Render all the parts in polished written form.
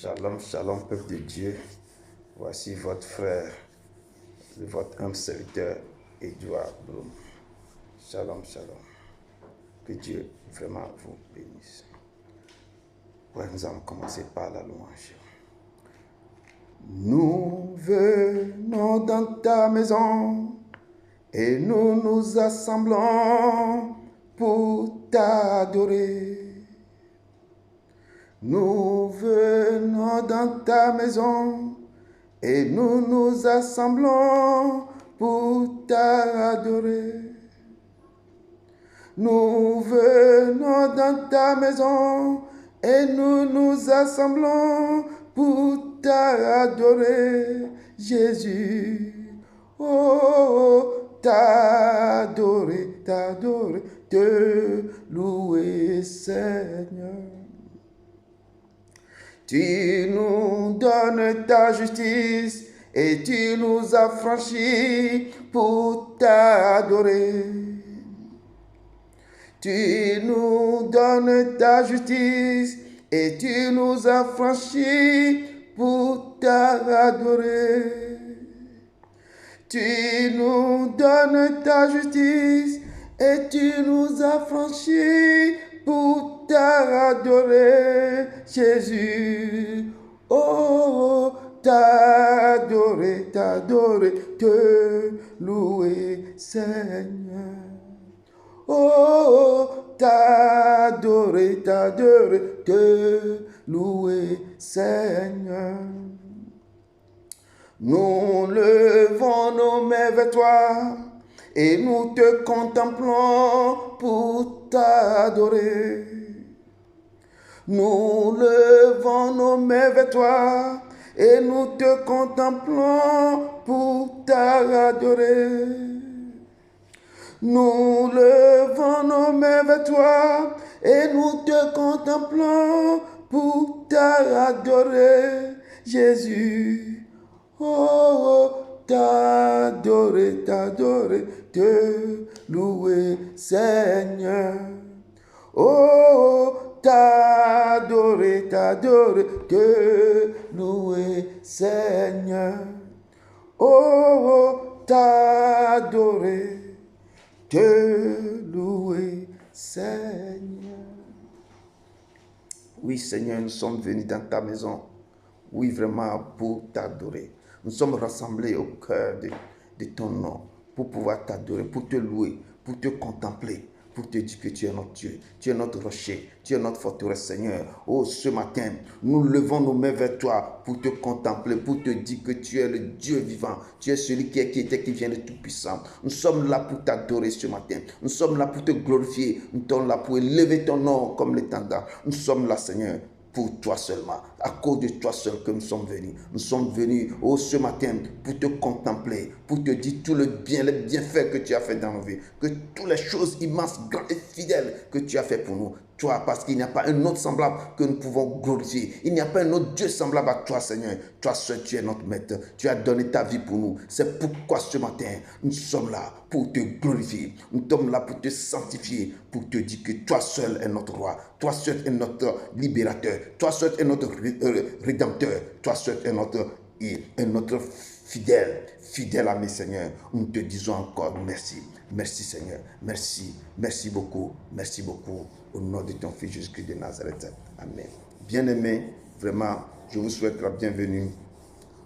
Shalom, shalom, peuple de Dieu. Voici votre frère, votre humble serviteur, Edouard Blum. Shalom, shalom. Que Dieu vraiment vous bénisse. Ouais, nous allons commencer par la louange. Nous venons dans ta maison et nous nous assemblons pour t'adorer. Nous venons dans ta maison et nous nous assemblons pour t'adorer. Nous venons dans ta maison et nous nous assemblons pour t'adorer, Jésus. Oh, t'adorer, t'adorer, te louer, Seigneur. Tu nous donnes ta justice et tu nous as franchis pour t'adorer. Tu nous donnes ta justice et tu nous as franchis pour t'adorer. Tu nous donnes ta justice et tu nous as franchis pour t'adorer, Jésus. Oh, t'adorer, t'adorer, te louer, Seigneur. Oh, t'adorer, t'adorer, te louer, Seigneur. Nous levons nos mains vers toi et nous te contemplons pour t'adorer. Nous levons nos mains vers toi et nous te contemplons pour t'adorer. Nous levons nos mains vers toi et nous te contemplons pour t'adorer, Jésus. Oh, t'adorer, t'adorer, te louer, Seigneur. Oh, t'adorer, t'adorer, te louer, Seigneur. Oh, t'adorer, te louer, Seigneur. Oui, Seigneur, nous sommes venus dans ta maison. Oui, vraiment, pour t'adorer. Nous sommes rassemblés au cœur de ton nom pour pouvoir t'adorer, pour te louer, pour te contempler, pour te dire que tu es notre Dieu, tu es notre rocher, tu es notre forteresse, Seigneur. Oh, ce matin, nous levons nos mains vers toi pour te contempler, pour te dire que tu es le Dieu vivant, tu es celui qui était, qui vient de Tout-Puissant. Nous sommes là pour t'adorer ce matin, nous sommes là pour te glorifier, nous sommes là pour élever ton nom comme l'étendard. Nous sommes là, Seigneur, pour toi seulement, à cause de toi seul que nous sommes venus. Nous sommes venus ce matin pour te contempler, pour te dire tout le bien, les bienfaits que tu as fait dans nos vies, que toutes les choses immenses, grandes et fidèles que tu as fait pour nous. Toi, parce qu'il n'y a pas un autre semblable que nous pouvons glorifier. Il n'y a pas un autre Dieu semblable à toi, Seigneur. Toi seul, tu es notre maître. Tu as donné ta vie pour nous. C'est pourquoi ce matin, nous sommes là pour te glorifier. Nous sommes là pour te sanctifier, pour te dire que toi seul est notre roi. Toi seul est notre libérateur. Toi seul est notre rédempteur. Toi seul est notre fidèle ami, Seigneur. Nous te disons encore merci. Merci, Seigneur. Merci. Merci beaucoup. Merci beaucoup. Au nom de ton Fils Jésus-Christ de Nazareth. Amen. Bien-aimés, vraiment, je vous souhaite la bienvenue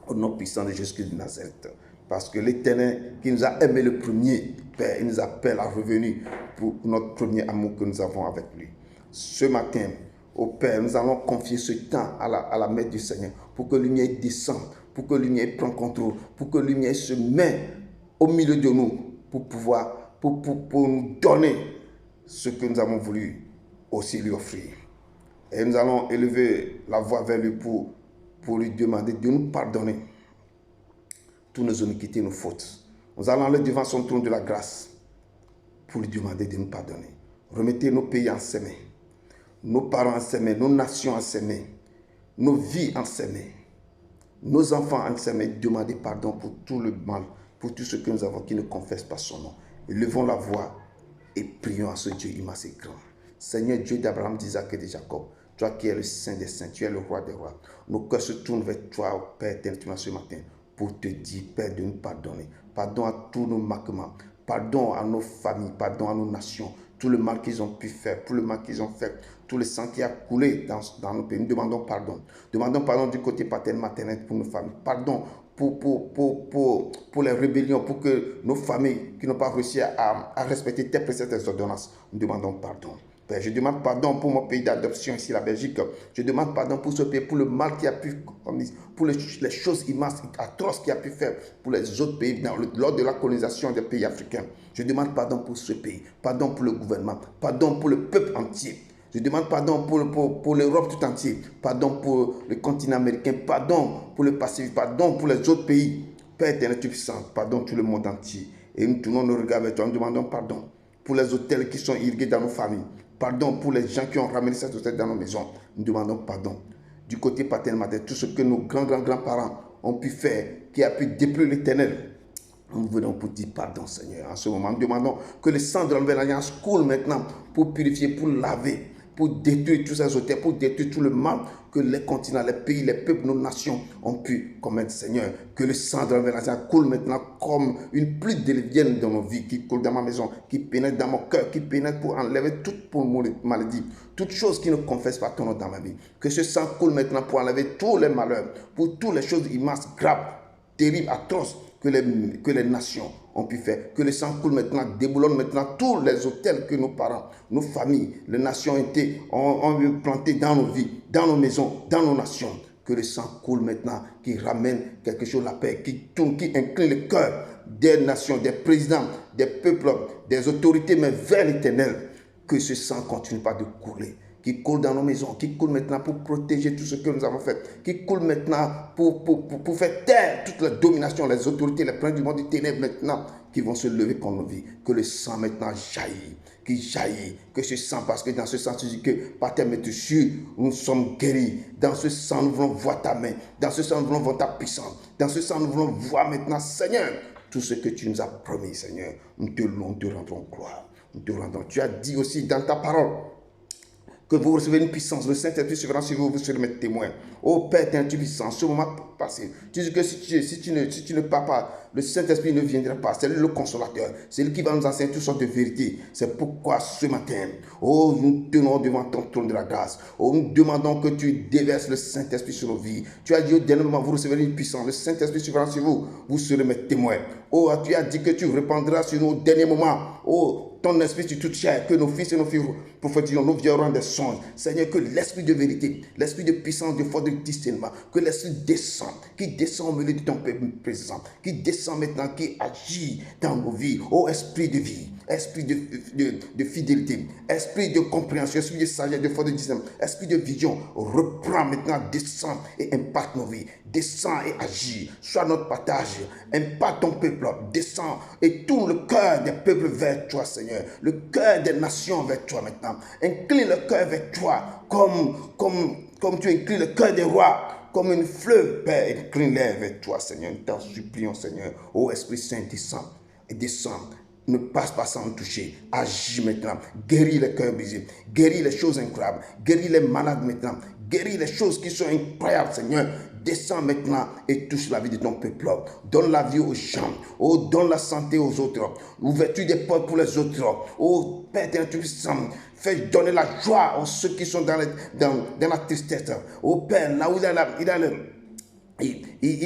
au nom puissant de Jésus-Christ de Nazareth. Parce que l'Éternel qui nous a aimés le premier, Père, il nous appelle à revenir pour notre premier amour que nous avons avec lui. Ce matin, au Père, nous allons confier ce temps à la main du Seigneur pour que lumière descende, pour que lumière prenne contrôle, pour que lumière se mette au milieu de nous pour pouvoir, pour nous donner ce que nous avons voulu aussi lui offrir. Et nous allons élever la voix vers lui pour lui demander de nous pardonner tous nos iniquités, nos fautes. Nous allons aller devant son trône de la grâce pour lui demander de nous pardonner. Remettez nos pays en ses mains, nos parents en ses mains, nos nations en ses mains, nos vies en ses mains, nos enfants en ses mains. Demandez pardon pour tout le mal, pour tout ce que nous avons qui ne confesse pas son nom. Élevons la voix et prions à ce Dieu immense et grand. Seigneur Dieu d'Abraham, d'Isaac et de Jacob, Toi qui es le Saint des Saints, tu es le Roi des Rois. Nos cœurs se tournent vers toi, oh Père éternel, ce matin, pour te dire, Père, de nous pardonner. Pardon à tous nos manquements. Pardon à nos familles, pardon à nos nations. Tout le mal qu'ils ont pu faire, tout le mal qu'ils ont fait, tout le sang qui a coulé dans nos pays. Nous demandons pardon. Demandons pardon du côté paternel, maternel pour nos familles. Pardon pour les rébellions, pour que nos familles qui n'ont pas réussi à respecter tes préceptes et ordonnances. Nous demandons pardon. Père, je demande pardon pour mon pays d'adoption ici, la Belgique. Je demande pardon pour ce pays, pour le mal qui a pu, pour les choses immenses, atroces qu'il a pu faire pour les autres pays lors de la colonisation des pays africains. Je demande pardon pour ce pays, pardon pour le gouvernement, pardon pour le peuple entier. Je demande pardon pour l'Europe tout entière, pardon pour le continent américain, pardon pour le Pacifique, pardon pour les autres pays. Père éternel, tu es puissant, pardon tout le monde entier. Et nous tournons nos regards vers toi, nous demandons pardon pour les hôtels qui sont irrigués dans nos familles. Pardon pour les gens qui ont ramené cet hôtel dans nos maisons. Nous demandons pardon. Du côté paternel, maternel, tout ce que nos grands-grands-parents ont pu faire, qui a pu déployer l'éternel. Nous venons pour dire pardon, Seigneur. En ce moment, nous demandons que le sang de la nouvelle alliance coule maintenant pour purifier, pour laver, pour détruire tous ces hôtels, pour détruire tout le mal que les continents, les pays, les peuples, nos nations ont pu commettre, Seigneur. Que le sang de la nouvelle alliance coule maintenant comme une pluie diluvienne dans nos vies, qui coule dans ma maison, qui pénètre dans mon cœur, qui pénètre pour enlever toute maladie, toute chose qui ne confesse pas ton nom dans ma vie. Que ce sang coule maintenant pour enlever tous les malheurs, pour toutes les choses immenses, graves, terribles, atroces que les nations ont pu faire. Que le sang coule maintenant, déboulonne maintenant tous les hôtels que nos parents, nos familles, les nations ont plantés dans nos vies, dans nos maisons, dans nos nations. Que le sang coule maintenant, qui ramène quelque chose, la paix, qui tourne, qui incline le cœur des nations, des présidents, des peuples, des autorités, mais vers l'éternel. Que ce sang continue pas de couler, qui coule dans nos maisons, qui coule maintenant pour protéger tout ce que nous avons fait, qui coule maintenant pour faire taire toute la domination, les autorités, les princes du monde du ténèbre maintenant, qui vont se lever contre nos vies. Que le sang maintenant jaillit, qui jaillit, que ce sang, parce que dans ce sang, tu dis que par tes mains sûres, nous sommes guéris. Dans ce sang, nous voulons voir ta main. Dans ce sang, nous voulons voir ta puissance. Dans ce sang, nous voulons voir maintenant, Seigneur, tout ce que tu nous as promis, Seigneur. Nous te louons, nous te rendons gloire. Nous te rendons. Tu as dit aussi dans ta parole que vous recevez une puissance, le Saint-Esprit sera sur vous, vous serez mes témoins. Oh Père, tu es puissant, ce moment passé. Tu dis que si tu ne pars pas, le Saint-Esprit ne viendra pas. C'est lui le consolateur, c'est lui qui va nous enseigner toutes sortes de vérités. C'est pourquoi ce matin, oh, nous tenons devant ton trône de la grâce. Oh, nous demandons que tu déverses le Saint-Esprit sur nos vies. Tu as dit au dernier moment, vous recevrez une puissance, le Saint-Esprit sera sur vous, vous serez mes témoins. Oh, tu as dit que tu répandras sur nous au dernier moment. Oh, ton esprit sur toute chair, que nos fils et nos filles prophétisent, nos vieux auront des songes. Seigneur, que l'esprit de vérité, l'esprit de puissance, de force, de discernement, que l'esprit descend, qui descend au milieu de ton peuple présent, qui descend maintenant, qui agit dans nos vies. Oh, esprit de vie, esprit de fidélité, esprit de compréhension, esprit de sagesse, de force, de discernement, esprit de vision, reprend maintenant, descend et impacte nos vies. Descend et agit, sois notre partage, impacte ton peuple, descend et tourne le cœur des peuples vers toi, Seigneur, le cœur des nations vers toi maintenant. Incline le cœur vers toi, comme tu inclines le cœur des rois, comme une fleuve, Père, incline-les vers toi, Seigneur. Nous t'en supplions, Seigneur. Ô Esprit Saint, descend et descend. Ne passe pas sans toucher. Agis maintenant. Guéris les cœurs brisés. Guéris les choses incroyables. Guéris les malades maintenant. Guéris les choses qui sont incroyables, Seigneur. Descends maintenant et touche la vie de ton peuple. Donne la vie aux gens. Oh, donne la santé aux autres. Ouverture des portes pour les autres. Oh, Père Tout-Puissant, fais donner la joie à ceux qui sont dans la tristesse. Oh, Père, là où il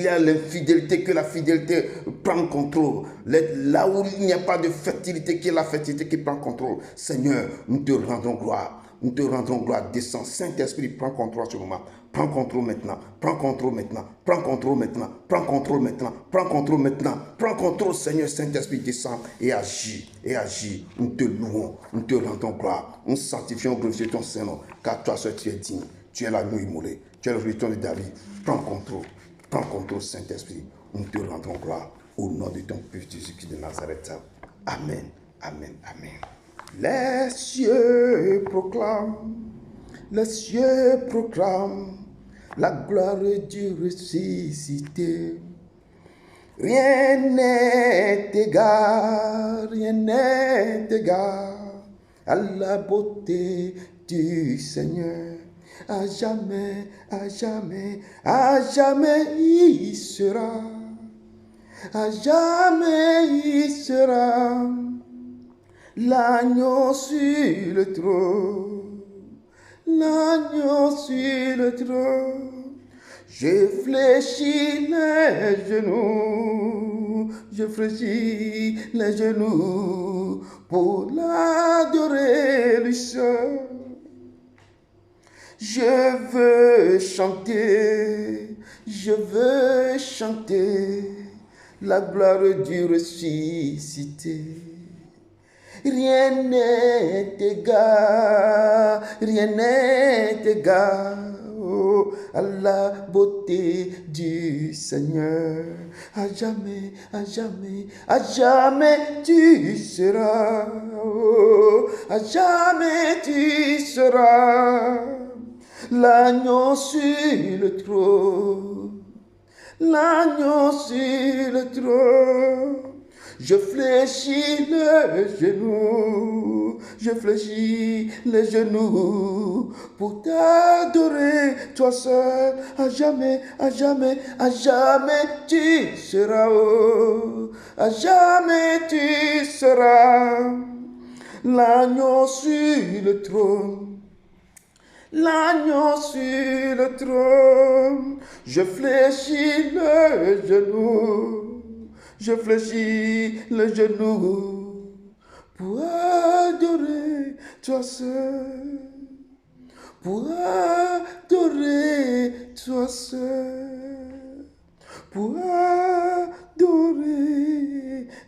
y a l'infidélité, que la fidélité prend contrôle. Là où il n'y a pas de fertilité, que la fertilité qui prend contrôle. Seigneur, nous te rendons gloire. Nous te rendons gloire. Descends. Saint-Esprit, prends contrôle à ce moment. Prends contrôle maintenant. Prends contrôle maintenant. Prends contrôle maintenant. Prends contrôle maintenant. Prends contrôle maintenant. Prends contrôle, Seigneur. Saint-Esprit, descends et agis. Et agis. Nous te louons. Nous te rendons gloire. Nous sanctifions, glorifions ton Saint-Nom. Car toi seul tu es digne. Tu es l'agneau immolé. Tu es le retour de David. Prends contrôle. Prends contrôle, Saint-Esprit. Nous te rendons gloire. Au nom de ton Fils Jésus-Christ de Nazareth. Amen. Amen. Amen. Les cieux proclament la gloire du ressuscité. Rien n'est égal à la beauté du Seigneur. à jamais, à jamais, à jamais il sera. À jamais il sera l'agneau sur le trône, l'agneau sur le trône. Je fléchis les genoux, je fléchis les genoux pour l'adorer lui seul. Je veux chanter la gloire du ressuscité. Rien n'est égal, oh, à la beauté du Seigneur. À jamais, à jamais, à jamais tu seras, oh, à jamais tu seras l'agneau sur le trône, l'agneau sur le trône. Je fléchis les genoux, je fléchis les genoux pour t'adorer, toi seul, à jamais, à jamais, à jamais tu seras, oh, à jamais tu seras l'agneau sur le trône, l'agneau sur le trône. Je fléchis les genoux, je fléchis les genoux pour adorer toi seul, pour adorer toi seul, pour adorer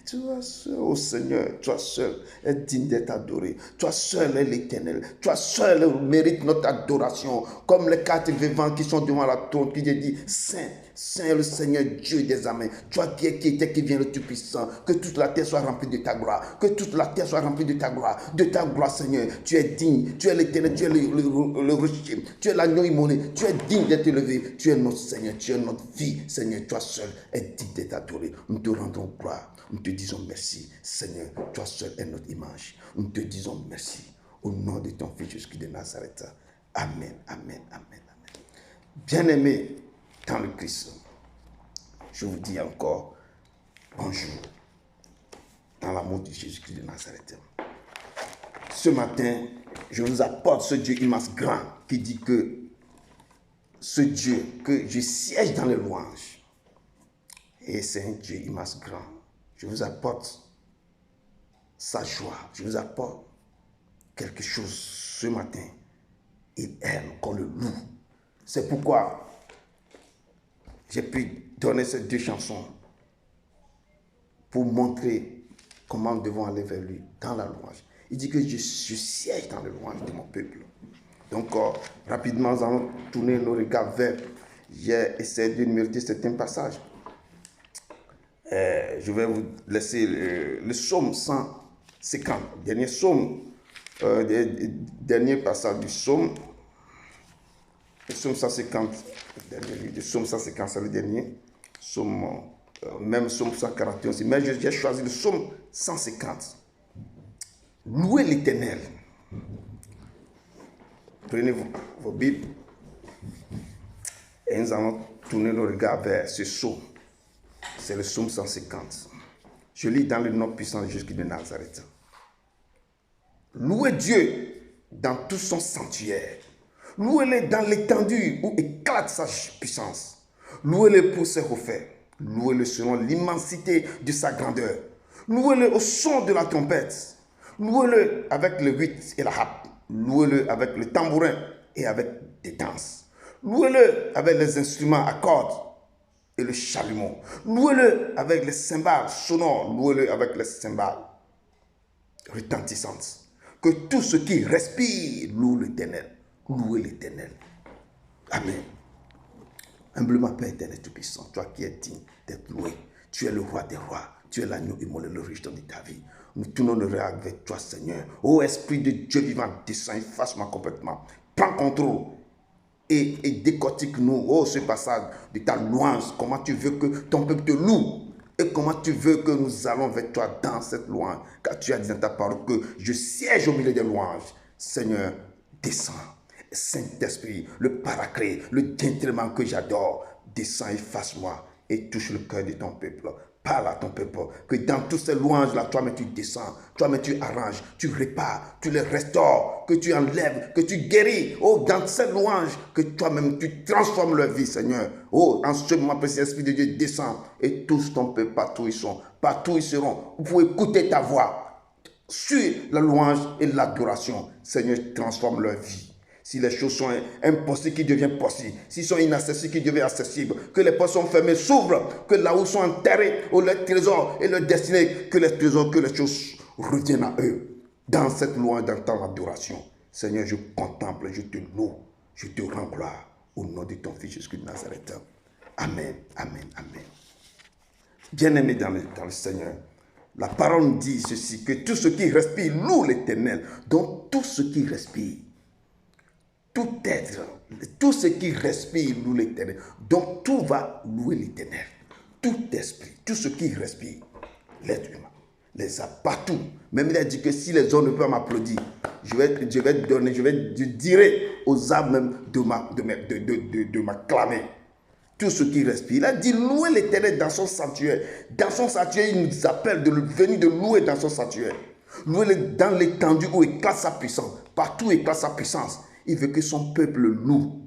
toi seul. Oh Seigneur, toi seul est digne d'être adoré. Toi seul est l'Éternel. Toi seul mérite notre adoration. Comme les quatre vivants qui sont devant la trône, qui dit Saint, Saint est le Seigneur Dieu des armées. Toi qui était, qui vient le Tout-Puissant. Que toute la terre soit remplie de ta gloire. Que toute la terre soit remplie de ta gloire. De ta gloire, Seigneur. Tu es digne. Tu es l'Éternel. Tu es le rocher. Tu es l'agneau immolé. Tu es digne d'être élevé. Tu es notre Seigneur. Tu es notre vie. Seigneur, toi seul es digne d'être adoré. Nous te rendons gloire. Nous te disons merci. Seigneur, toi seul est notre image. Nous te disons merci. Au nom de ton Fils Jésus de Nazareth. Amen, amen, amen, amen. Bien-aimés dans le Christ, je vous dis encore bonjour dans l'amour de Jésus-Christ de Nazareth. Ce matin, je vous apporte ce Dieu immense grand qui dit que ce Dieu que je siège dans les louanges, et c'est un Dieu immense grand. Je vous apporte sa joie, je vous apporte quelque chose ce matin. Il aime qu'on le loue. C'est pourquoi j'ai pu donner ces deux chansons pour montrer comment nous devons aller vers lui dans la louange. Il dit que je siège dans la louange de mon peuple. Donc, rapidement, nous allons tourner nos regards vers. J'ai essayé de numéroter certains passages. Je vais vous laisser le psaume 150, dernier psaume, dernier passage du psaume. Le psaume 150, le psaume 150, c'est le dernier. Psaume, même psaume 141 aussi. Mais j'ai choisi le psaume 150. Louez l'Éternel. Prenez vos Bibles et nous allons tourner nos regards vers ce psaume. C'est le psaume 150. Je lis dans le nom puissant de Jésus de Nazareth. Louez Dieu dans tout son sanctuaire. Louez-le dans l'étendue où éclate sa puissance. Louez-le pour ses refaits. Louez-le selon l'immensité de sa grandeur. Louez-le au son de la trompette. Louez-le avec le huit et la harpe. Louez-le avec le tambourin et avec des danses. Louez-le avec les instruments à cordes et le chalumeau. Louez-le avec les cymbales sonores. Louez-le avec les cymbales retentissantes. Que tout ce qui respire loue l'Éternel. Louez l'Éternel. Amen. Humblement, Père éternel tout-puissant, toi qui es digne d'être loué, tu es le roi des rois, tu es l'agneau immolé, le riche de ta vie. Nous tournons le regard avec toi, Seigneur. Ô Esprit de Dieu vivant, descends, efface-moi complètement. Prends contrôle et décortique-nous, oh, ce passage de ta louange. Comment tu veux que ton peuple te loue et comment tu veux que nous allons vers toi dans cette louange. Car tu as dit dans ta parole que je siège au milieu des louanges. Seigneur, descends. Saint-Esprit, le paraclet, le gentleman que j'adore, descends et fasse-moi et touche le cœur de ton peuple. Parle à ton peuple, que dans toutes ces louanges-là, toi-même tu descends, toi-même tu arranges, tu répares, tu les restaures, que tu enlèves, que tu guéris. Oh, dans ces louanges, que toi-même tu transformes leur vie, Seigneur. Oh, en ce moment, précieux Esprit de Dieu, descend et touche ton peuple partout où ils sont, partout où ils seront. Vous pouvez écouter ta voix sur la louange et l'adoration. Seigneur, transforme leur vie. Si les choses sont impossibles, qui deviennent possibles. S'ils sont inaccessibles, qui deviennent accessibles. Que les portes sont fermées, s'ouvrent. Que là où sont enterrés, où leurs trésors et leurs destinées, que les trésors, que les choses reviennent à eux. Dans cette loi, dans ton adoration. Seigneur, je contemple, je te loue, je te rends gloire. Au nom de ton Fils Jésus de Nazareth. Amen, amen, amen. Bien-aimés dans le Seigneur, la parole nous dit ceci, que tout ce qui respire loue l'Éternel. Donc tout ce qui respire, tout être, tout ce qui respire loue l'Éternel. Donc tout va louer l'Éternel. Tout esprit, tout ce qui respire, l'être humain, les a partout. Même il a dit que si les hommes ne peuvent m'applaudir, je dirai aux âmes même de m'acclamer. Tout ce qui respire. Il a dit louer l'Éternel dans son sanctuaire. Dans son sanctuaire, il nous appelle de venir de louer dans son sanctuaire. Louer dans l'étendue où éclate sa puissance. Partout où éclate sa puissance. Il veut que son peuple loue.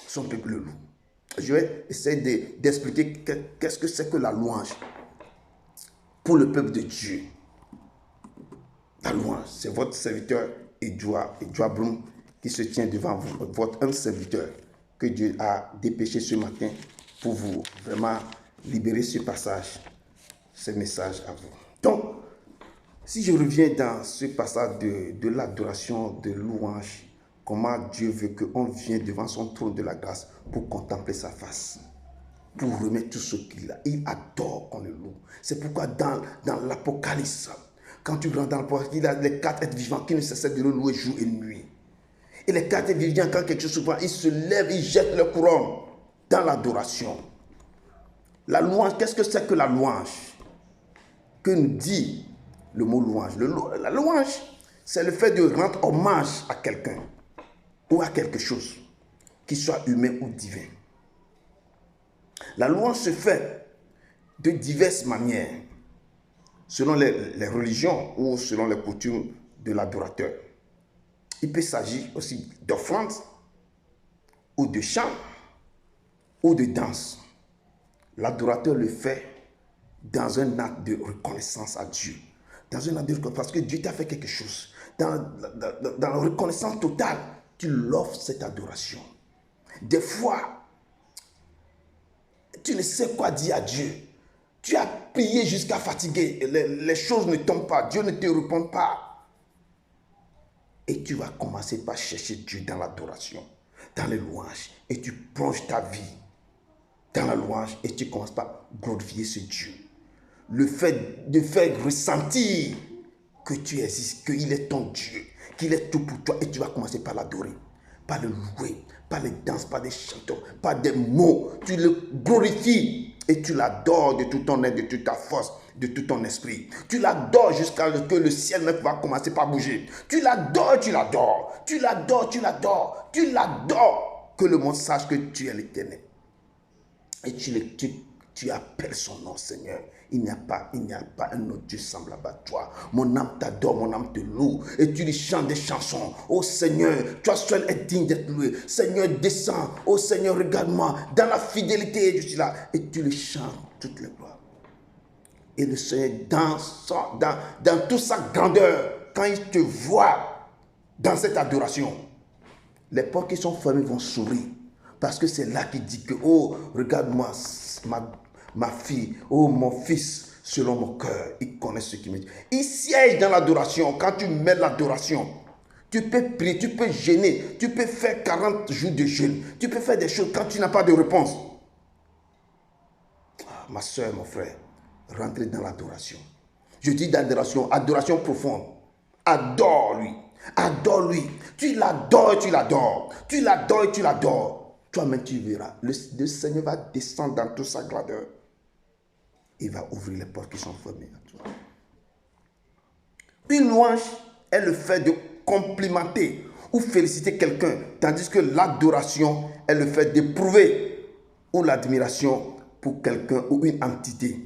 Son peuple loue. Je vais essayer d'expliquer qu'est-ce que c'est que la louange pour le peuple de Dieu. La louange, c'est votre serviteur Edouard Bloom qui se tient devant vous, votre humble serviteur que Dieu a dépêché ce matin pour vous vraiment libérer ce passage, ce message à vous. Donc, si je reviens dans ce passage de l'adoration, de louange, comment Dieu veut qu'on vienne devant son trône de la grâce pour contempler sa face, pour remettre tout ce qu'il a. Il adore qu'on le loue. C'est pourquoi dans l'Apocalypse, quand tu rentres dans l'Apocalypse, il a les 4 êtres vivants qui ne cessent de le louer jour et nuit. Et les 4 êtres vivants, quand quelque chose se passe, ils se lèvent, ils jettent leur couronne dans l'adoration. La louange, qu'est-ce que c'est que la louange? Que nous dit le mot louange? La louange, c'est le fait de rendre hommage à quelqu'un ou à quelque chose, qu'il soit humain ou divin. La louange se fait de diverses manières, selon les religions ou selon les coutumes de l'adorateur. Il peut s'agir aussi d'offrandes, ou de chants, ou de danse. L'adorateur le fait dans un acte de reconnaissance à Dieu. Dans un acte de reconnaissance, parce que Dieu t'a fait quelque chose. Dans la reconnaissance totale, tu l'offres cette adoration. Des fois, tu ne sais quoi dire à Dieu. Tu as prié jusqu'à fatiguer. Les choses ne tombent pas. Dieu ne te répond pas. Et tu vas commencer par chercher Dieu dans l'adoration, dans les louanges. Et tu plonges ta vie dans la louange et tu commences par glorifier ce Dieu. Le fait de faire ressentir que tu existes, qu'il est ton Dieu, qu'il est tout pour toi. Et tu vas commencer par l'adorer, par le louer, par les danses, par des chanteurs, par des mots. Tu le glorifies et tu l'adores de tout ton être, de toute ta force, de tout ton esprit. Tu l'adores jusqu'à ce que le ciel même va commencer par bouger. Tu l'adores, tu l'adores. Tu l'adores, tu l'adores. Tu l'adores. Que le monde sache que tu es l'Éternel. Et tu appelles son nom, Seigneur. Il n'y a pas un autre Dieu semblable à toi. Mon âme t'adore, mon âme te loue. Et tu lui chantes des chansons. Oh Seigneur, toi seul es digne d'être loué. Seigneur, descends. Oh Seigneur, regarde-moi. Dans la fidélité, je suis là. Et tu lui chantes toutes les gloires. Et le Seigneur, dans toute sa grandeur, quand il te voit dans cette adoration, les portes qui sont fermées vont s'ouvrir. Parce que c'est là qu'il dit que, oh, regarde-moi, ma fille, oh, mon fils, selon mon cœur, il connaît ce qu'il me dit. Il siège dans l'adoration. Quand tu mets l'adoration, tu peux prier, tu peux jeûner, tu peux faire 40 jours de jeûne, tu peux faire des choses quand tu n'as pas de réponse. Ah, ma soeur, mon frère, rentrez dans l'adoration. Je dis d'adoration, adoration profonde. Adore-lui. Adore-lui. Tu l'adores et tu l'adores. Tu l'adores et tu l'adores. Toi-même, tu verras. Le Seigneur va descendre dans toute sa grandeur. Il va ouvrir les portes qui sont fermées à toi. Une louange est le fait de complimenter ou féliciter quelqu'un, tandis que l'adoration est le fait d'éprouver ou l'admiration pour quelqu'un ou une entité,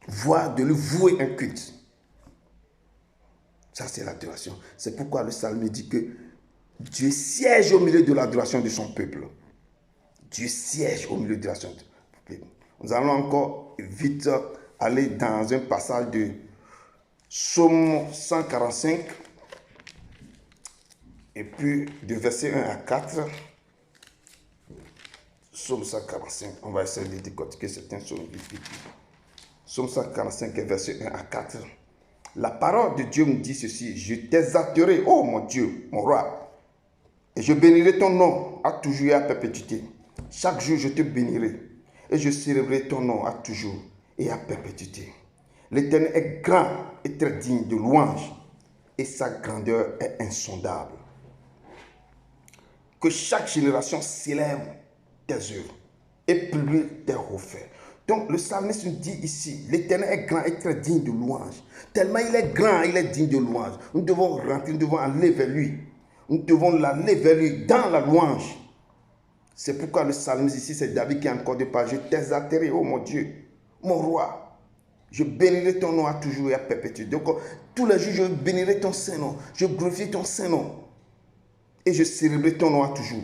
voire de lui vouer un culte. Ça, c'est l'adoration. C'est pourquoi le psalme dit que Dieu siège au milieu de l'adoration de son peuple. Dieu siège au milieu de l'adoration de son peuple. Nous allons encore vite aller dans un passage de Psaume 145, et puis de verset 1 à 4. Psaume 145, on va essayer de décortiquer certains psaumes. Psaume 145, verset 1 à 4. La parole de Dieu me dit ceci: je t'exalterai, ô mon Dieu, mon roi, et je bénirai ton nom à toujours et à perpétuité. Chaque jour, je te bénirai, et je célébrerai ton nom à toujours et à perpétuité. L'Éternel est grand et très digne de louange, et sa grandeur est insondable. Que chaque génération célèbre tes œuvres et publie tes hauts faits. Donc le psalmiste nous dit ici, l'Éternel est grand et très digne de louange. Tellement il est grand, il est digne de louange. Nous devons rentrer, nous devons aller vers lui. Nous devons aller vers lui dans la louange. C'est pourquoi le psalmiste ici, c'est David qui a encore de pas. Je t'exalterai, oh mon Dieu, mon roi. Je bénirai ton nom à toujours et à perpétuité. Donc tous les jours, je bénirai ton Saint-Nom. Je glorifierai ton Saint-Nom. Et je célébrerai ton nom à toujours.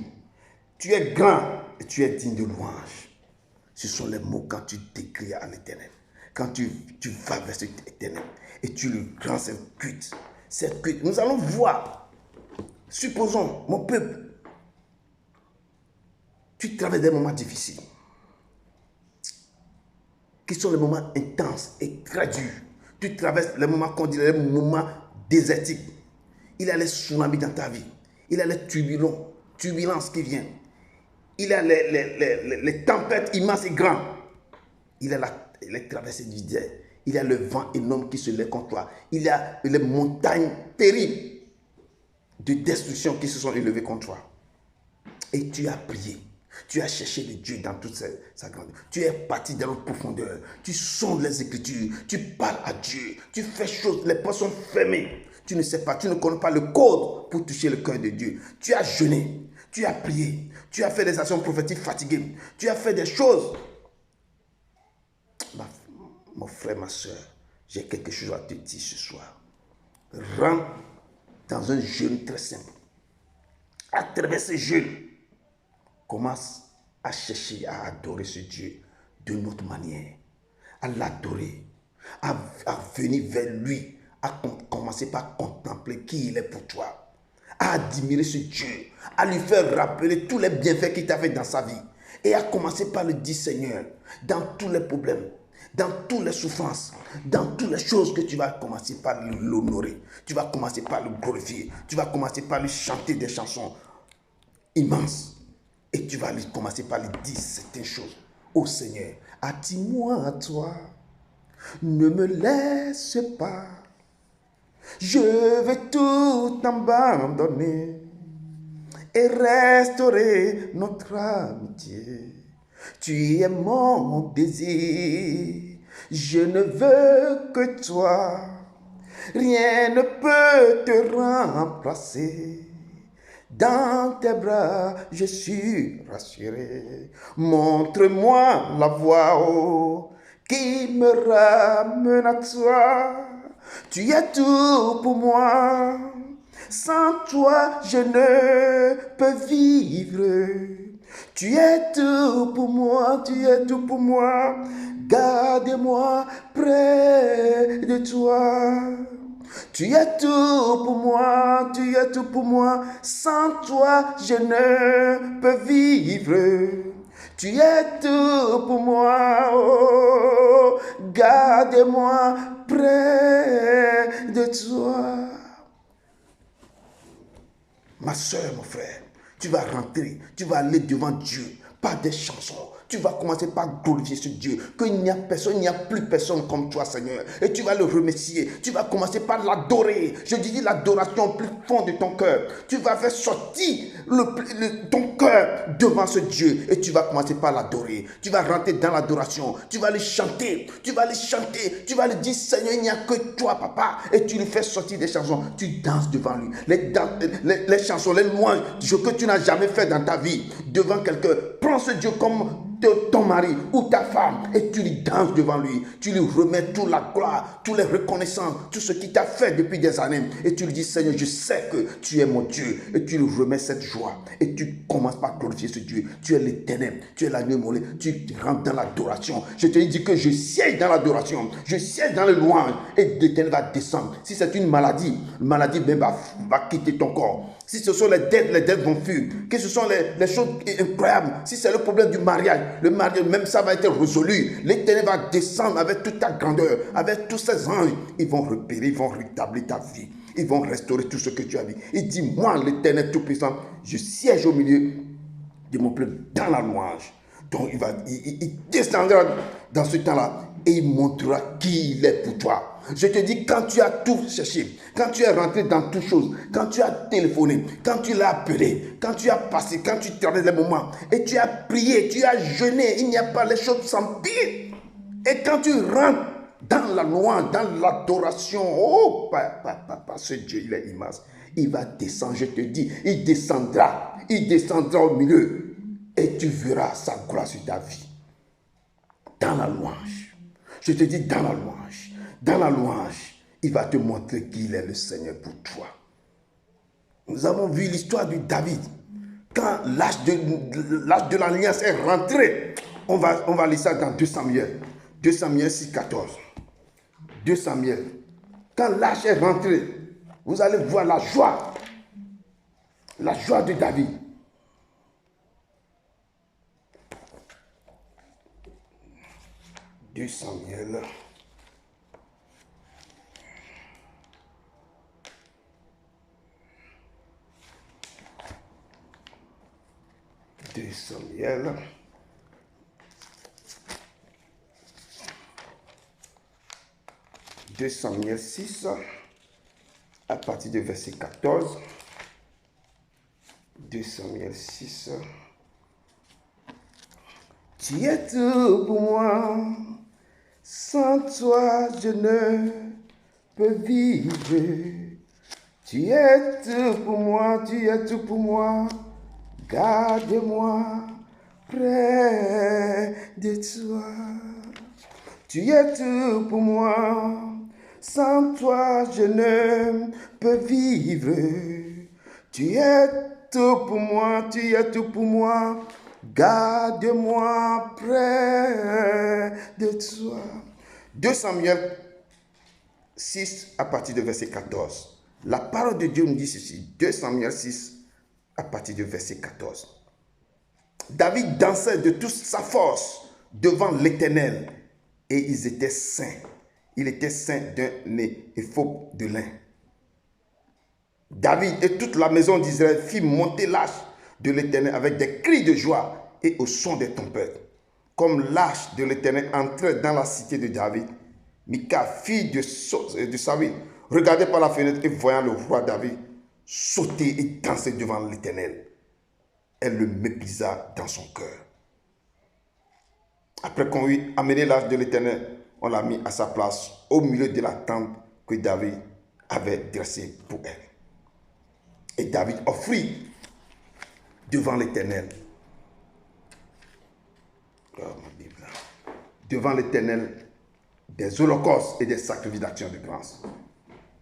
Tu es grand et tu es digne de louange. Ce sont les mots quand tu décris à l'Éternel. Quand tu vas vers cet Éternel et tu le rends cette culte. Cette culte. Nous allons voir. Supposons, mon peuple, tu traverses des moments difficiles. Qui sont les moments intenses et très durs. Tu traverses les moments qu'on dirait les moments désertiques. Il y a les tsunamis dans ta vie. Il y a les turbulences qui viennent. Il y a les tempêtes immenses et grandes. Il y a les traversées du désert. Il y a le vent énorme qui se lève contre toi. Il y a les montagnes terribles de destruction qui se sont élevées contre toi. Et tu as prié. Tu as cherché le Dieu dans toute sa grandeur. Tu es parti dans la profondeur. Tu sondes les Écritures. Tu parles à Dieu. Tu fais choses. Les portes sont fermées. Tu ne sais pas. Tu ne connais pas le code pour toucher le cœur de Dieu. Tu as jeûné. Tu as prié. Tu as fait des actions prophétiques fatiguées. Tu as fait des choses. Mon frère, ma soeur, j'ai quelque chose à te dire ce soir. Rentre dans un jeûne très simple. À travers ce jeûne, commence à chercher à adorer ce Dieu d'une autre manière, à l'adorer, à venir vers lui, à commencer par contempler qui il est pour toi, à admirer ce Dieu, à lui faire rappeler tous les bienfaits qu'il t'a fait dans sa vie, et à commencer par le dire: Seigneur, dans tous les problèmes, dans toutes les souffrances, dans toutes les choses, que tu vas commencer par l'honorer, tu vas commencer par le glorifier, tu vas commencer par lui chanter des chansons immenses. Et tu vas commencer par lui dire certaines choses. Ô Seigneur, attire-moi à toi. Ne me laisse pas. Je vais tout abandonner et restaurer notre amitié. Tu es mon désir. Je ne veux que toi. Rien ne peut te remplacer. Dans tes bras, je suis rassuré. Montre-moi la voie qui me ramène à toi. Tu es tout pour moi. Sans toi, je ne peux vivre. Tu es tout pour moi, tu es tout pour moi. Garde-moi près de toi. Tu es tout pour moi, tu es tout pour moi. Sans toi, je ne peux vivre. Tu es tout pour moi, oh, garde-moi près de toi. Ma soeur, mon frère, tu vas rentrer, tu vas aller devant Dieu par des chansons, Tu vas commencer par glorifier ce Dieu, qu'il n'y a personne, il n'y a plus personne comme toi, Seigneur. Et tu vas le remercier. Tu vas commencer par l'adorer. Je dis l'adoration au plus fond de ton cœur. Tu vas faire sortir ton cœur devant ce Dieu. Et tu vas commencer par l'adorer. Tu vas rentrer dans l'adoration. Tu vas le chanter. Tu vas le chanter. Tu vas lui dire, Seigneur, il n'y a que toi, papa. Et tu lui fais sortir des chansons. Tu danses devant lui. Les chansons, les louanges que tu n'as jamais fait dans ta vie devant quelqu'un. Prends ce Dieu comme ton mari ou ta femme et tu lui danses devant lui. Tu lui remets toute la gloire, toutes les reconnaissances, tout ce qu'il t'a fait depuis des années. Et tu lui dis, Seigneur, je sais que tu es mon Dieu. Et tu lui remets cette joie. Et tu commences par glorifier ce Dieu. Tu es l'éternel, tu es l'agneau mollet. Tu rentres dans l'adoration. Je te dis que je siège dans l'adoration. Je siège dans le louange. Et l'éternel va descendre. Si c'est une maladie, la maladie même va quitter ton corps. Si ce sont les dettes vont fuir. Que ce sont les choses incroyables. Si c'est le problème du mariage, le mariage, même ça va être résolu. L'Éternel va descendre avec toute ta grandeur, avec tous ces anges. Ils vont repérer, ils vont rétablir ta vie. Ils vont restaurer tout ce que tu as dit. Il dit, moi, l'Éternel Tout-Puissant, je siège au milieu de mon peuple dans la louange. Donc, il descendra dans ce temps-là et il montrera qui il est pour toi. Je te dis, quand tu as tout cherché, quand tu es rentré dans toutes choses, quand tu as téléphoné, quand tu l'as appelé, quand tu as passé, quand tu traverses les moments, et tu as prié, tu as jeûné, il n'y a pas les choses s'empirent. Et quand tu rentres dans la louange, dans l'adoration, oh, papa, ce Dieu, il est immense. Il va descendre, je te dis, il descendra au milieu, et tu verras sa gloire sur ta vie. Dans la louange, je te dis, dans la louange. Dans la louange, il va te montrer qu'il est le Seigneur pour toi. Nous avons vu l'histoire de David. Quand l'âge de l'alliance est rentré, on va lire ça dans 2 Samuel. 2 Samuel 6, 14. 2 Samuel. Quand l'âge est rentré, vous allez voir la joie de David. Deux Samuel. De Samuel. De Samuel 6, à partir du verset 14. 2 Samuel 6. Tu es tout pour moi, sans toi je ne peux vivre. Tu es tout pour moi, tu es tout pour moi. Garde-moi près de toi. Tu es tout pour moi. Sans toi, je ne peux vivre. Tu es tout pour moi. Tu es tout pour moi. Garde-moi près de toi. 2 Samuel 6 à partir du verset 14. La parole de Dieu nous dit ceci. 2 Samuel 6 à partir du verset 14. David dansait de toute sa force devant l'Éternel et ils étaient saints. Il était saint d'un éphod de lin. David et toute la maison d'Israël firent monter l'arche de l'Éternel avec des cris de joie et au son des trompettes. Comme l'arche de l'Éternel entrait dans la cité de David, Mika, fille de Saül, regardait par la fenêtre et voyant le roi David sauter et danser devant l'Éternel. Elle le méprisa dans son cœur. Après qu'on eut amené l'arche de l'Éternel, on l'a mis à sa place au milieu de la tente que David avait dressée pour elle. Et David offrit devant l'Éternel, devant l'Éternel des holocaustes et des sacrifices d'action de grâce.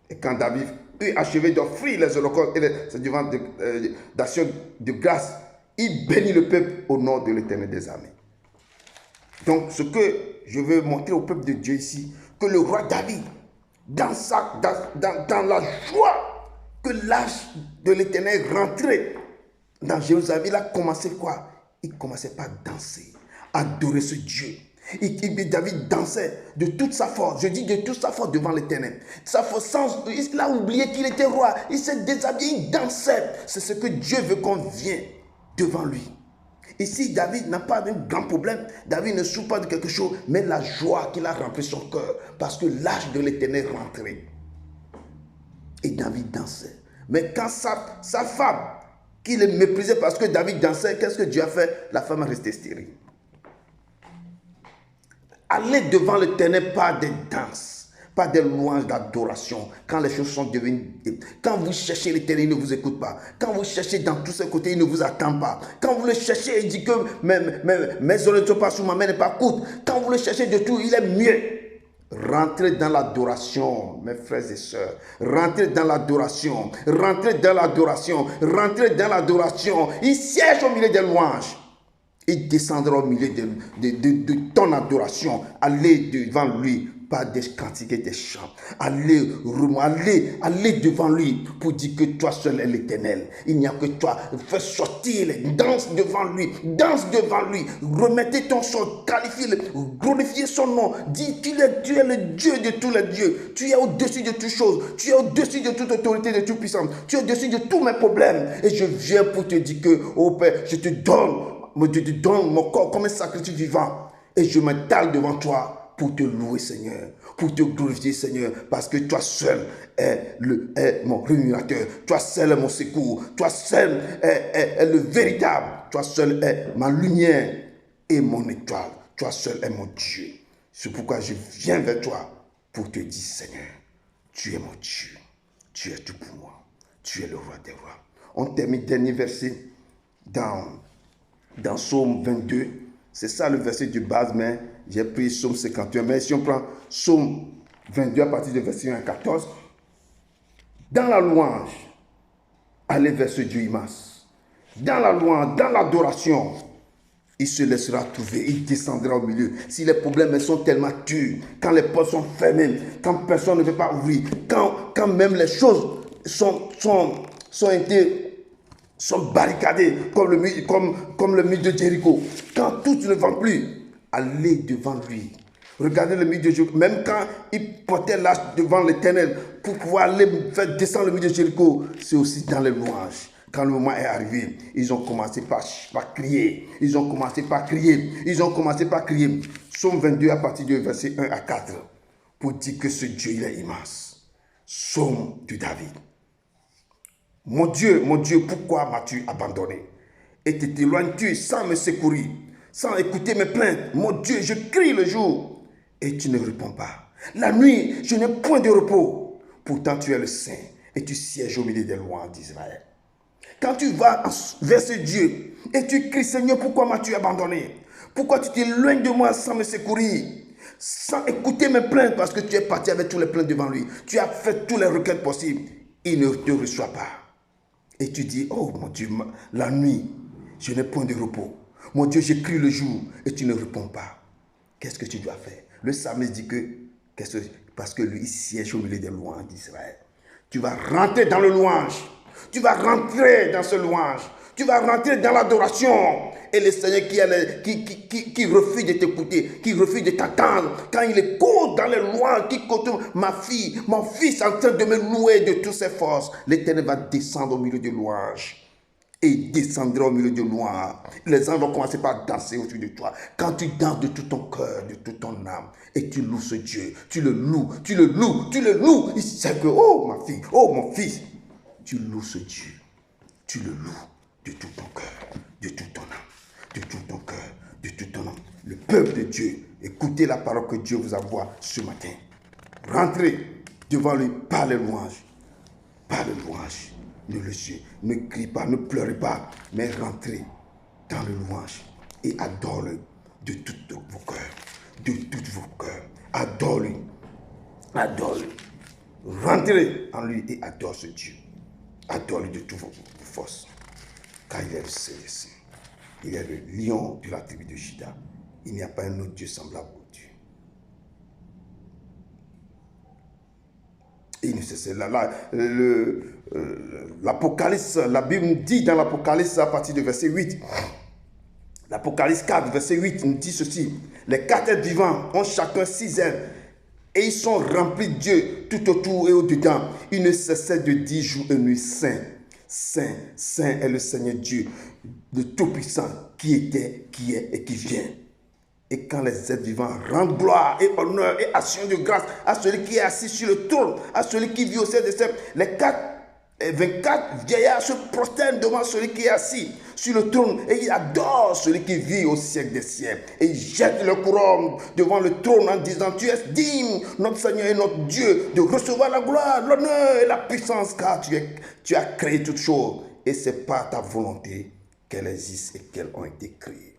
Et quand David eut achevé d'offrir les holocaustes et les sacrifices d'action de grâce, il bénit le peuple au nom de l'Éternel des armées. Donc, ce que je veux montrer au peuple de Dieu ici, que le roi David, dans la joie que l'arche de l'Éternel rentrait dans Jérusalem, il a commencé quoi? Il commençait par danser, adorer ce Dieu. David dansait de toute sa force. Je dis de toute sa force devant l'Éternel. Sa force, il a oublié qu'il était roi. Il s'est déshabillé, il dansait. C'est ce que Dieu veut qu'on vienne devant lui. Ici, David n'a pas d'un grand problème. David ne souffre pas de quelque chose, mais la joie qu'il a rempli son cœur. Parce que l'âge de l'Éternel est rentré. Et David dansait. Mais quand sa femme, qui le méprisait parce que David dansait, qu'est-ce que Dieu a fait? La femme est restée stérile. Allez devant l'Éternel par des danses, pas des louanges d'adoration. Quand les choses sont devenues... Quand vous cherchez l'Éternel, il ne vous écoute pas. Quand vous cherchez dans tous ses côtés, il ne vous attend pas. Quand vous le cherchez, il dit que mes oreilles ne sont pas sous ma main, n'est pas courte. Quand vous le cherchez de tout, il est mieux. Rentrez dans l'adoration, mes frères et sœurs. Rentrez dans l'adoration. Rentrez dans l'adoration. Rentrez dans l'adoration. Il siège au milieu des louanges. Il descendra au milieu de ton adoration. Allez devant lui par des cantiques et des chants. Allez devant lui pour dire que toi seul est l'Éternel. Il n'y a que toi. Fais sortir les danse devant lui. Danse devant lui. Remettez ton son. Qualifiez-le. Glorifiez son nom. Dis tu es le Dieu de tous les dieux. Tu es au-dessus de toutes choses. Tu es au-dessus de toute autorité, de toute puissance. Tu es au-dessus de tous mes problèmes. Et je viens pour te dire que, oh Père, je te donne mon corps comme un sacrifice vivant. Et je m'étale devant toi pour te louer, Seigneur, pour te glorifier, Seigneur, parce que toi seul est mon rémunérateur, toi seul est mon secours, toi seul est le véritable, toi seul est ma lumière et mon étoile, toi seul est mon Dieu. C'est pourquoi je viens vers toi pour te dire, Seigneur, tu es mon Dieu, tu es tout pour moi, tu es le roi des rois. On termine dernier verset dans Psaume 22. C'est ça le verset de base, mais j'ai pris Psaume 51. Mais si on prend Psaume 22 à partir du verset 1 à 14, dans la louange, allez vers ce Dieu immense. Dans la louange, dans l'adoration, il se laissera trouver, il descendra au milieu. Si les problèmes sont tellement durs, quand les portes sont fermées, quand personne ne veut pas ouvrir, quand même les choses sont barricadés comme le mur de Jéricho. Quand tout ne va plus, allez devant lui. Regardez le mur de Jéricho. Même quand il portait l'âge devant l'Éternel pour pouvoir aller faire descendre le mur de Jéricho, c'est aussi dans les louanges. Quand le moment est arrivé, ils ont commencé par crier. Ils ont commencé par crier. Psaume 22 à partir du verset 1 à 4 pour dire que ce Dieu, il est immense. Psaume de David. Mon Dieu, pourquoi m'as-tu abandonné? Et t'éloignes-tu sans me secourir, sans écouter mes plaintes? Mon Dieu, je crie le jour et tu ne réponds pas. La nuit, je n'ai point de repos. Pourtant, tu es le Saint et tu sièges au milieu des louanges d'Israël. Quand tu vas vers ce Dieu et tu cries, Seigneur, pourquoi m'as-tu abandonné? Pourquoi tu t'éloignes de moi sans me secourir, sans écouter mes plaintes, parce que tu es parti avec tous les plaintes devant lui. Tu as fait tous les requêtes possibles. Il ne te reçoit pas. Et tu dis, oh mon Dieu, la nuit, je n'ai point de repos. Mon Dieu, j'écris le jour et tu ne réponds pas. Qu'est-ce que tu dois faire? Le psalmiste dit que, parce que lui, il siège au milieu des louanges d'Israël. Tu vas rentrer dans le louange. Tu vas rentrer dans ce louange. Tu vas rentrer dans l'adoration. Et le Seigneur qui refuse de t'écouter, qui refuse de t'attendre, quand il écoute dans les louanges, qui écoute ma fille, mon fils en train de me louer de toutes ses forces, l'Éternel va descendre au milieu des louanges. Et il descendra au milieu des louanges. Les gens vont commencer par danser autour de toi. Quand tu danses de tout ton cœur, de toute ton âme, et tu loues ce Dieu, tu le loues. Il sait que, oh ma fille, oh mon fils, tu loues ce Dieu. Tu le loues de tout ton cœur, de toute ton âme. De tout ton cœur, de tout ton âme. Le peuple de Dieu, écoutez la parole que Dieu vous envoie ce matin. Rentrez devant lui par les louanges. Par les louanges. Ne criez pas, ne pleurez pas, mais rentrez dans le louange et adore-le de tous vos cœurs. De tous vos cœurs. Adore-le. Adore-le. Rentrez en lui et adore ce Dieu. Adore-le de toutes vos forces. Car il est le Saint. Il est le lion de la tribu de Juda. Il n'y a pas un autre Dieu semblable au Dieu. Et il ne cesse l'Apocalypse, la Bible dit dans l'Apocalypse à partir du verset 8. L'Apocalypse 4, verset 8, nous dit ceci. Les 4 êtres vivants ont chacun 6 ailes. Et ils sont remplis de Dieu tout autour et au-dedans. Ils ne cessaient de dire jour et nuit, Saint, Saint, Saint est le Seigneur Dieu, le Tout-Puissant, qui était, qui est et qui vient. Et quand les êtres vivants rendent gloire et honneur et action de grâce à celui qui est assis sur le trône, à celui qui vit au sein des cieux, les 24 vieillards se prosternent devant celui qui est assis sur le trône et ils adorent celui qui vit au siècle des siècles. Et ils jettent leur couronne devant le trône en disant: tu es digne, notre Seigneur et notre Dieu, de recevoir la gloire, l'honneur et la puissance, car tu as créé toutes choses. Et c'est par ta volonté qu'elles existent et qu'elles ont été créées.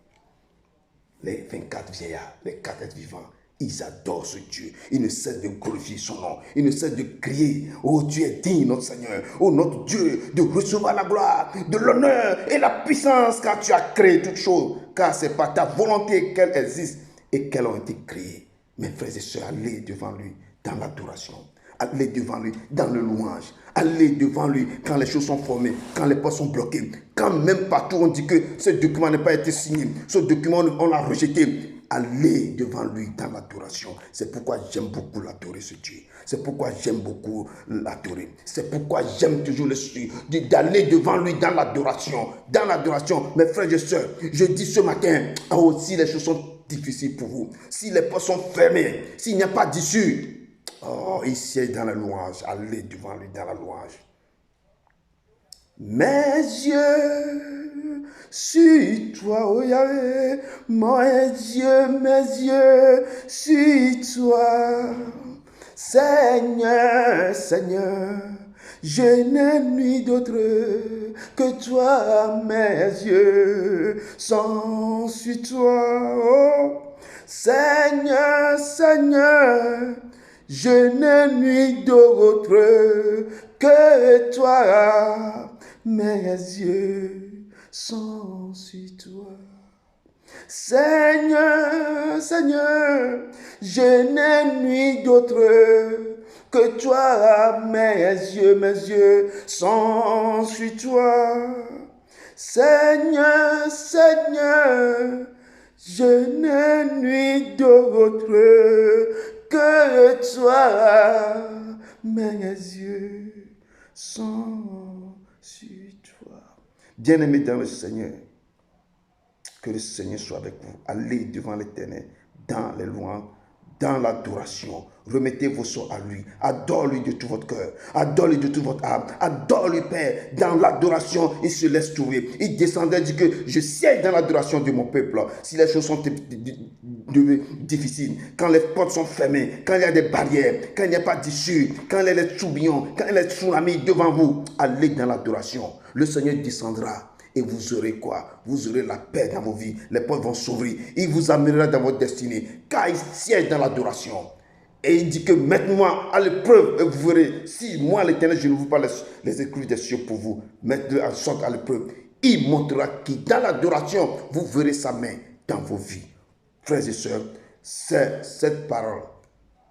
Les 24 vieillards, les 4 êtres vivants, ils adorent ce Dieu. Ils ne cessent de glorifier son nom. Ils ne cessent de crier: oh, tu es digne, notre Seigneur, oh, notre Dieu, de recevoir la gloire, de l'honneur et la puissance, car tu as créé toutes choses. Car c'est par ta volonté qu'elles existent et qu'elles ont été créées. Mes frères et sœurs, allez devant lui dans l'adoration. Allez devant lui dans le louange. Allez devant lui quand les choses sont formées, quand les portes sont bloquées, quand même partout on dit que ce document n'a pas été signé, ce document on l'a rejeté. Allez devant lui dans l'adoration. C'est pourquoi j'aime beaucoup l'adorer, ce Dieu. C'est pourquoi j'aime beaucoup l'adorer. C'est pourquoi j'aime toujours d'aller devant lui dans l'adoration. Dans l'adoration, mes frères et sœurs, je dis ce matin, oh, si les choses sont difficiles pour vous, si les portes sont fermées, s'il n'y a pas d'issue, oh, il siège dans la louange. Allez devant lui dans la louange. Mes yeux sur toi, oh Yahweh, mes yeux sur toi. Seigneur, Seigneur, je n'ai nuit d'autre que toi. Mes yeux sont sur toi, oh Seigneur, Seigneur, je n'ai nuit d'autre que toi. Mes yeux sont sur toi. Seigneur, Seigneur, je n'ai nuit d'autre que toi. Mes yeux sont sur toi. Seigneur, Seigneur, je n'ai nuit d'autre que toi. Mes yeux sont sur toi. Bien-aimés dans le Seigneur, que le Seigneur soit avec vous. Allez devant l'Éternel dans les louanges, dans l'adoration. Remettez vos sorts à lui. Adore-lui de tout votre cœur. Adore-lui de toute votre âme. Adore-lui, Père. Dans l'adoration, il se laisse trouver. Il descendait et dit que je siège dans l'adoration de mon peuple. Si les choses sont difficiles, quand les portes sont fermées, quand il y a des barrières, quand il n'y a pas d'issue, quand il y a les tourbillons, quand il y a les tsunamis devant vous, allez dans l'adoration. Le Seigneur descendra. Et vous aurez quoi? Vous aurez la paix dans vos vies. Les portes vont s'ouvrir. Il vous amènera dans votre destinée. Car il siège dans l'adoration. Et il dit que mettez-moi à l'épreuve et vous verrez. Si moi, l'Éternel, je ne vous parle les écritures des cieux pour vous, mettez-le en sorte à l'épreuve. Il montrera qui, dans l'adoration, vous verrez sa main dans vos vies. Frères et sœurs, c'est cette parole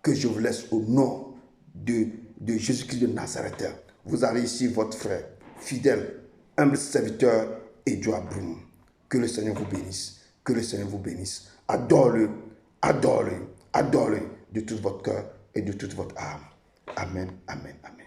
que je vous laisse au nom de Jésus-Christ de Nazareth. Vous avez ici votre frère, fidèle, humble serviteur, Edouard Broum. Que le Seigneur vous bénisse. Que le Seigneur vous bénisse. Adore-le, adore-le, adore-le de tout votre cœur et de toute votre âme. Amen, amen, amen.